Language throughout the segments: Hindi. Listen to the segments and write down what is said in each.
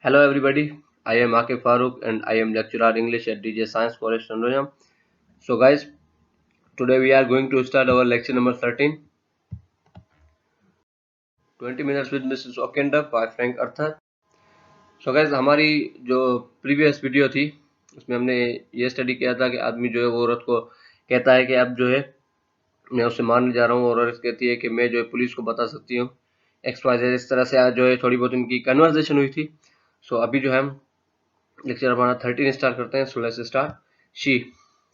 Hello everybody, I am Akif Farooq and I am lecturer English at DJ Science College Tandoja. So guys, today we are going to start our lecture number 13, 20 minutes with Mrs. Okenda by Frank Arthur. So guys, हमारी जो प्रीवियस वीडियो थी उसमें हमने ये स्टडी किया था कि आदमी जो है वो औरत को कहता है कि अब जो है मैं उससे मारने जा रहा हूँ और औरत कहती है कि मैं जो है पुलिस को बता सकती हूँ XYZ। इस तरह से आज जो है थोड़ी बहुत इनकी कन्वर्सेशन हुई थी। सो अभी जो है हम लेक्चर हमारा 13 स्टार्ट करते हैं। So let's start. She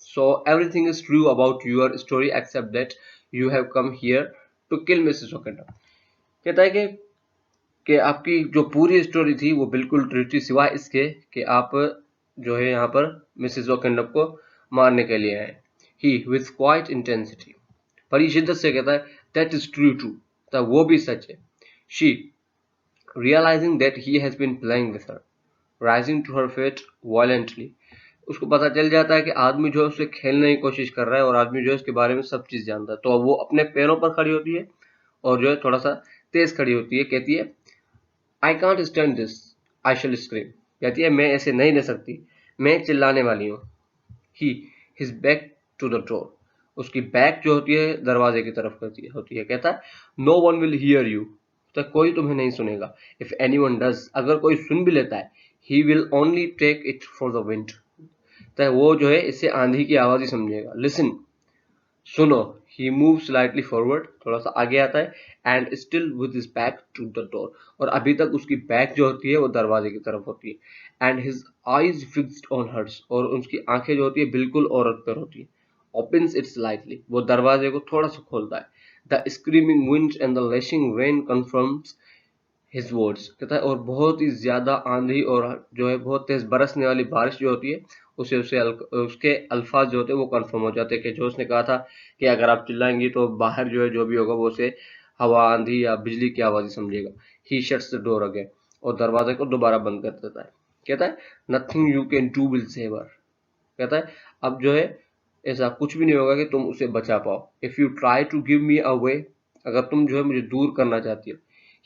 saw everything is true about your story except that you have come here to kill Mrs Okenda. कहता है कि आपकी जो पूरी स्टोरी थी वो बिल्कुल ट्रू थी सिवाय इसके कि आप जो है यहाँ पर मिसेस ओकेंडा को मारने के लिए आए। ही विथ क्वाइट इंटेंसिटी, बड़ी शिद्दत से कहता है दैट इज ट्रू ट्रू, वो भी सच है। She realizing that he has been playing with her, rising to her feet violently, उसको पता चल जाता है कि आदमी जो है उससे खेलने की कोशिश कर रहा है और आदमी जो है उसके बारे में सब चीज जानता है। तो अब वो अपने पैरों पर खड़ी होती है और जो है थोड़ा सा तेज खड़ी होती है। कहती है I can't stand this, I shall scream. कहती है मैं ऐसे नहीं रह सकती, मैं चिल्लाने वाली हूँ। He his back to the door, उसकी बैक जो होती है दरवाजे की तरफ होती है। कहता है no one will hear you, तो कोई तुम्हें नहीं सुनेगा। इफ एनीवन डज, अगर कोई सुन भी लेता है, he will only take it for the wind, तो वो जो है इसे आंधी की आवाज ही समझेगा। लिसन, सुनो। ही मूव स्लाइटली फॉरवर्ड, थोड़ा सा आगे आता है, and still with his back to the door, और अभी तक उसकी बैक जो होती है वो दरवाजे की तरफ होती है। And his eyes fixed on hers, और उसकी आंखें जो होती है बिल्कुल औरत पर होती है। ओपन्स इट स्लाइटली, वो दरवाजे को थोड़ा सा खोलता है। The screaming wind and the lashing rain confirms his words. कहता है और बहुत ही ज्यादा आंधी और जो है बहुत तेज बरसने वाली बारिश जो होती है उसके अल्फाज जो होते हैं वो कंफर्म हो जाते हैं कि जो उसने कहा था कि अगर आप चिल्लाएंगी तो बाहर जो है जो भी होगा वो उसे हवा, आंधी या बिजली की आवाज ही समझेगा। ही शट्स द डोर अगेन, और दरवाजे को दोबारा बंद कर देता है। कहता है nothing you can do will save her. कहता है अब जो है ऐसा कुछ भी नहीं होगा कि तुम उसे बचा पाओ। If you try to give me away, अगर तुम जो है मुझे दूर करना चाहती हो।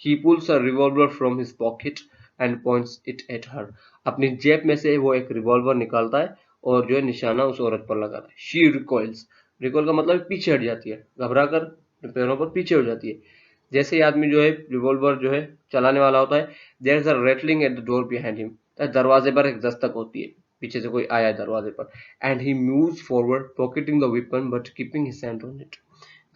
He pulls a revolver from his pocket and points it at her. अपनी जेब में से वो एक रिवॉल्वर निकालता है और जो है निशाना उस औरत पर लगाता है। She recoils. रिकॉल का मतलब पीछे हट जाती है, घबरा कर पैरों पर पीछे हो जाती है। जैसे ही आदमी जो है रिवॉल्वर जो है चलाने वाला होता है, there is a rattling at the door behind him, दरवाजे पर एक दस्तक होती है, पीछे से कोई आया है दरवाजे पर। And he moves forward pocketing the weapon but keeping his hand on it,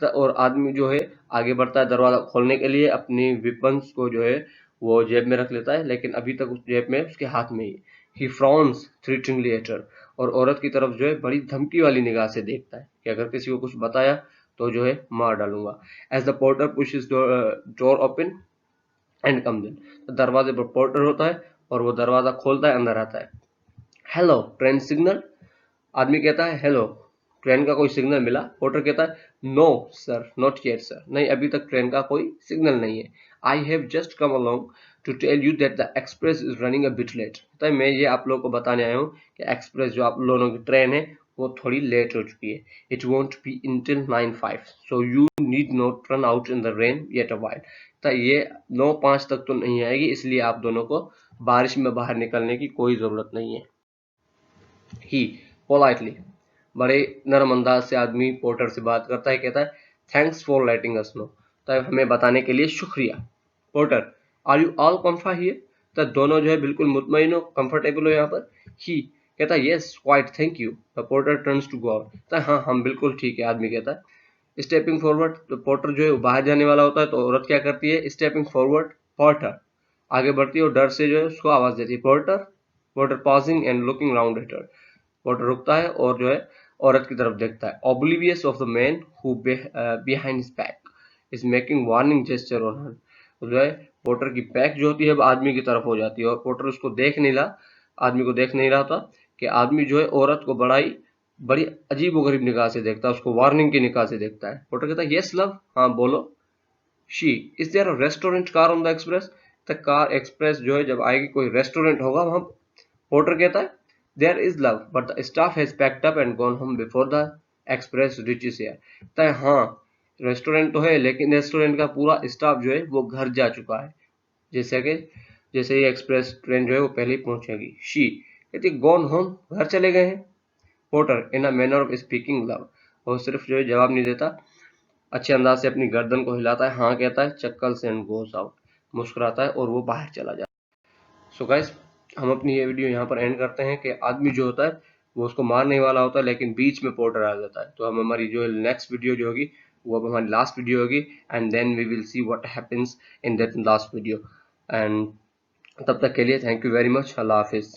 और आदमी जो है आगे बढ़ता है दरवाजा खोलने के लिए, अपनी वेपन्स को जो है वो जेब में रख लेता है, लेकिन अभी तक उस जेब में उसके हाथ में ही। ही फ्रॉन्स थ्रेटनिंगली एट हर, और औरत की तरफ जो है बड़ी धमकी वाली निगाह से देखता है कि अगर किसी को कुछ बताया तो जो है मार डालूंगा। As the porter pushes door open and comes in, तो दरवाजे पर पोर्टर होता है और वो दरवाजा खोलता है, अंदर आता है। हेलो ट्रेन सिग्नल, आदमी कहता है हेलो, ट्रेन का कोई सिग्नल मिला? पोर्टर कहता है no sir, not yet sir, नहीं अभी तक ट्रेन का कोई सिग्नल नहीं है। I have just come along to tell you that the express is running a bit late, तो मैं ये आप लोगों को बताने आया हूँ कि एक्सप्रेस जो आप लोगों की ट्रेन है वो थोड़ी लेट हो चुकी है। It won't be until 9:05, so you need not run out in the rain yet a while, तो ये 9:05 तक तो नहीं आएगी, इसलिए आप दोनों को बारिश में बाहर निकलने की कोई जरूरत नहीं है। ही पोलाइटली, बड़े नरम अंदाज से आदमी पोर्टर से बात करता है। कहता है thanks for letting us know, तो हमें बताने के लिए शुक्रिया। Porter are you all comfort here, तो दोनों जो है बिल्कुल मुतमईन हो, कंफर्टेबल हो यहाँ पर। ही कहता है yes quite thank you, the porter turns to go out, तो हाँ हम बिल्कुल ठीक है, आदमी कहता है। स्टेपिंग फॉरवर्ड, तो पोर्टर जो है बाहर जाने वाला होता है, तो औरत क्या करती है स्टेपिंग फॉरवर्ड, पोर्टर आगे बढ़ती है और डर से जो है उसको आवाज देती है porter. Porter pausing and looking round at her, porter रुकता है और जो है औरत की तरफ देखता है। Oblivious of the man who behind his back is making warning gesture on her, तो जो है पोर्टर की बैक जो होती है अब आदमी की तरफ हो जाती है और पोर्टर उसको देख नहीं रहा, आदमी को देख नहीं रहा था कि आदमी जो है औरत को बड़ी अजीब व गरीब निगाह से देखता है, उसको वार्निंग की निगाह से देखता है। पोर्टर कहता है यस लव, हाँ बोलो। She is there a restaurant car on the express, the car express जो है जब आएगी कोई रेस्टोरेंट होगा वहां। पोर्टर कहता है there is love but the staff has packed up and gone home before the express reaches here, तो हाँ रेस्टोरेंट तो है लेकिन रेस्टोरेंट का पूरा स्टाफ जो है वो घर जा चुका है, जैसे कि जैसे ही एक्सप्रेस ट्रेन जो है वो पहले ही पहुंचेगी। शी कहती गॉन होम, घर चले गए हैं। Porter in a manner of speaking love, वो सिर्फ जो है जवाब नहीं देता, अच्छे अंदाज से अपनी गर्दन को हिलाता है, हाँ कहता है, चक्कल्स एंड गोज आउट, मुस्कुराता है और वो बाहर चला जाता है। सो गाइस, हम अपनी ये वीडियो यहाँ पर एंड करते हैं कि आदमी जो होता है वो उसको मारने वाला होता है, लेकिन बीच में पोर्टर आ जाता है। तो हम हमारी जो नेक्स्ट वीडियो जो होगी वो अब हमारी लास्ट वीडियो होगी, and then we will see what happens in that last video. And तब तक के लिए थैंक यू वेरी मच, अल्लाह हाफिज़।